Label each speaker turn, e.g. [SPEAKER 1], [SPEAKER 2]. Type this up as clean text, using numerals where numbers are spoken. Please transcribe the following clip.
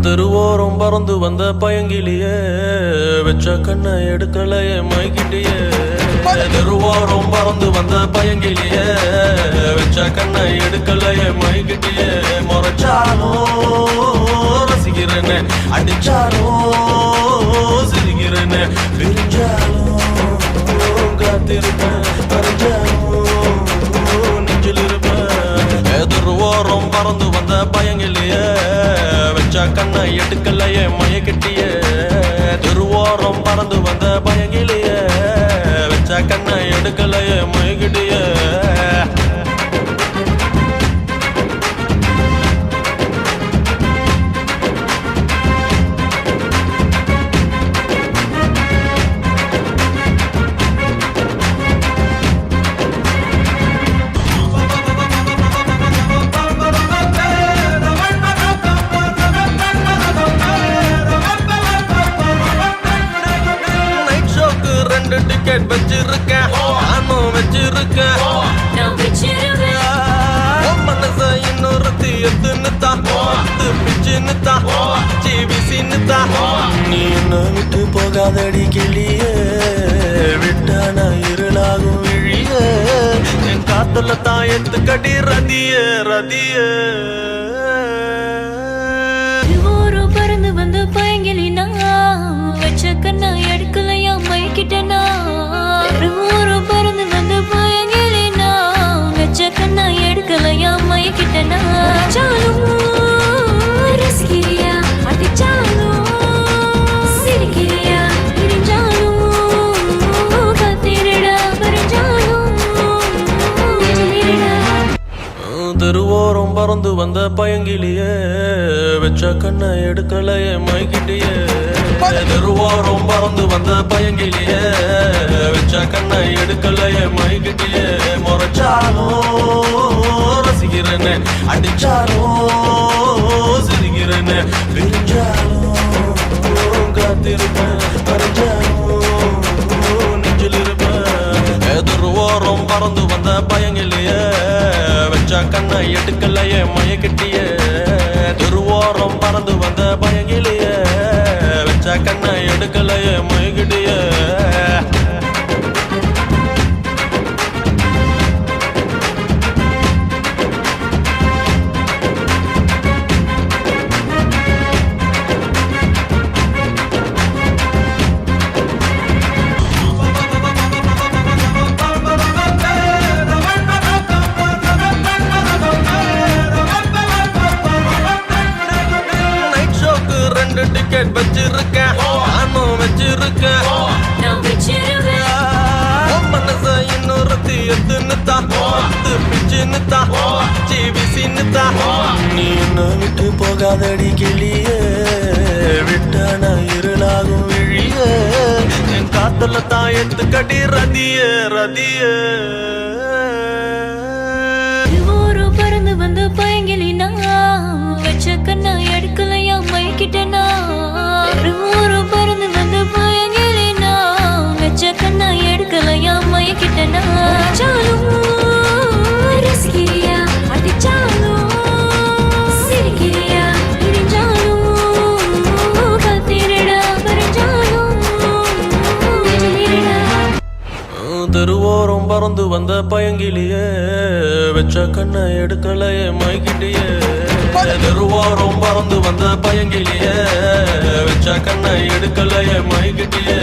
[SPEAKER 1] தெருவோரம் பறந்து வந்த பயங்கிலியே வெச்ச கண்ணை எடுக்கலையே மைக்கிட்டியே. தெருவோரம் பறந்து வந்த பயங்கிலியே வெச்ச கண்ணை எடுக்கலையே மைக்கிட்டியே. முறைச்சாலும் ரசிக்கிறேன்னு, அடிச்சாலும் சிரிக்கிறேன்னு, பிரிஞ்சாலும் காத்திருப்பேன், பறிஞ்சாலும் நெஞ்சில் இருப்பேன். தெருவோரம் பறந்து வந்த பயங்கிலியே வெச்ச கண்ணை எடுக்கலையே மயக்கிட்டியே. தெருவோரம் பறந்து வந்த பயங்கிலியே வெச்ச கண்ணை எடுக்கலையே மயக்கிட்டியே. டிக்கெட் வச்சிருக்கேன், நானும் வச்சிருக்கேன். மனச இன்னொருத்தி எத்துன்னு தான், பிச்சுன்னு தான், ஜிபிசின்னு தான். நீ என்ன விட்டு போகாதடி கிளியே, விட்டா நான் இருளாகும் விழியே. என் காத்துல தான் எத்துக்கடி ரதியே ரதியே.
[SPEAKER 2] பறந்து வந்து பயங்கிலினா வச்ச கண்ணா எடுக்கலையா மைக்கிட்டனா. பறந்து வந்து பயங்கிலினா வச்ச கண்ணா எடுக்கலையா மைக்கிட்டனா. சாலும் ரசிக்கிறியா, அடிச்சாலும் சிரிக்கிறியா, பிரிஞ்சாலும் காத்திரடா, பறிஞ்சாலும் நெஞ்சிலிரடா.
[SPEAKER 1] தெருவோரம் பறந்து வந்த பயங்கிலியே வெச்ச கண்ணை எடுக்கலையே மைக்கிட்டியே. தெருவோரம் பறந்து வந்த பயங்கிலியே வெச்ச கண்ணை எடுக்கலையே மைக்கிட்டியே. முறைச்சாலும் ரசிக்கிறேன்னு, அடிச்சாலும் சிரிக்கிறேன்னு, பிரிஞ்சாலும் காத்திருப்பேன், பறிஞ்சாலும் நெஞ்சில் இருப்பேன். தெருவோரம் பறந்து வந்த பயங்கிலியே வெச்ச கண்ணை எடுக்கலையே மயக்கிட்டியே. தெருவோரம் பறந்து வந்த பயங்கிலியே வெச்ச கண்ணை எடுக்கலையே மயக்கிட்டியே. டிக்கெட் வச்சிருக்கேன், நானும் வச்சிருக்கேன். மனச இன்னொருத்தி எத்துன்னு தான், பிச்சுன்னு தான், ஜிபிசின்னு தான். நீ என்ன விட்டு போகாதடி கிளியே, விட்டா நான் இருளாகும் விழியே. என் காத்துல தான் எத்துக்கடி ரதியே ரதியே.
[SPEAKER 2] பறந்து வந்து பயங்கிலினா வச்ச கண்ணா எடுக்கலையா மைக்கிட்டனா. பறந்து வந்து பயங்கிலினா வச்ச கண்ணா எடுக்கலையா மைக்கிட்டனா. சாலும் ரசிக்கிறியா, அடிச்சாலும் சிரிக்கிறியா, பிரிஞ்சாலும் காத்திரடா, பறிஞ்சாலும் நெஞ்சிலிரடா.
[SPEAKER 1] தெருவோரம் பறந்து வந்த பயங்கிலியே வெச்ச கண்ணை எடுக்கலையே மைக்கிட்டியே. தெருவோரம் பறந்து வந்த பயங்கிலியே வெச்ச கண்ணை எடுக்கலையே மைக்கிட்டியே.